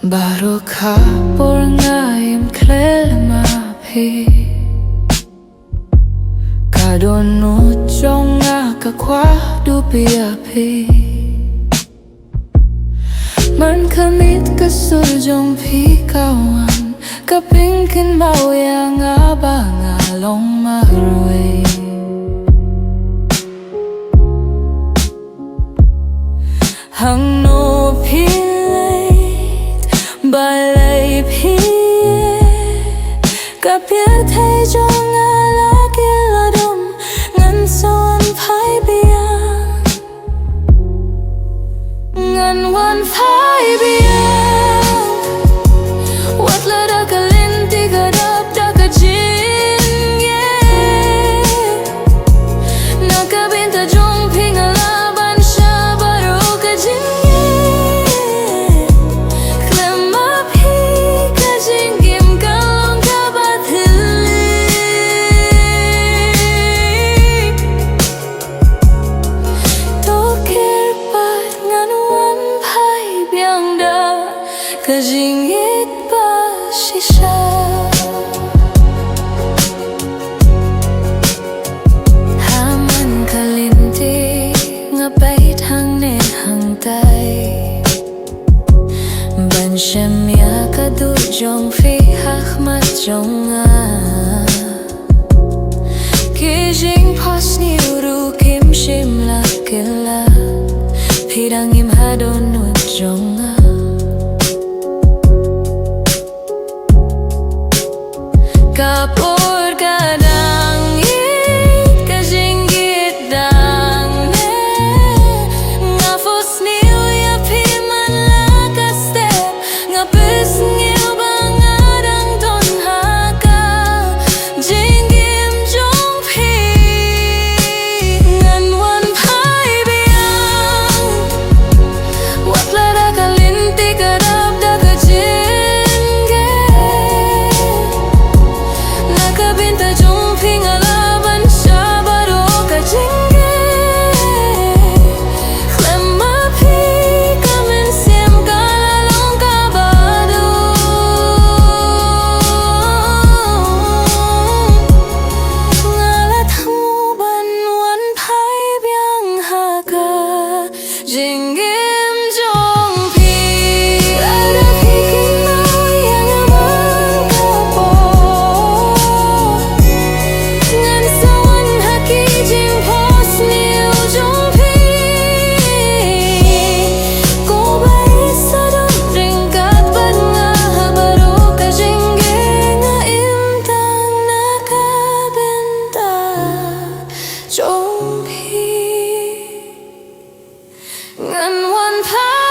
Baru kapur ngayim klelma pi Kadonu jonga kakwa dupia pi Man kamit kasur jong pi kawan Kapynkynmaw yang abang along marway Hang no pi Balay pie Ka pyrthei jong ala kylla dum Ngan Wan Phai Biang Ngan Wan Phai Biang Wat la da ka linti ka dap da ka jingieit Na ka binta jong ping alaban siya baru ka jingieit Ka jingieit ba shisha Haman kalinti ngapait hang nen hang tay Mynsiem ya kadu jong phi hachmat jonga Ki jingpos ru kim shim la kylla Pidang im hadonut jonga Kapur kadang it ka jingieit dang ne Nga fosnil ya piman la ka step Nga pynsngew bang adang ton haka Jingim jong pi Ngan Wan Phai Biang Wat la da ka linti ka dap da ka Binta jong ping alaban siya baru ka jingieit KHLEM pi ka mynsiem ka lalong kabado Ngalat hamuban Wan Phai Biang haka jingim jong pi Ada pynkymaw yang abang kaba Ngan Wan Phai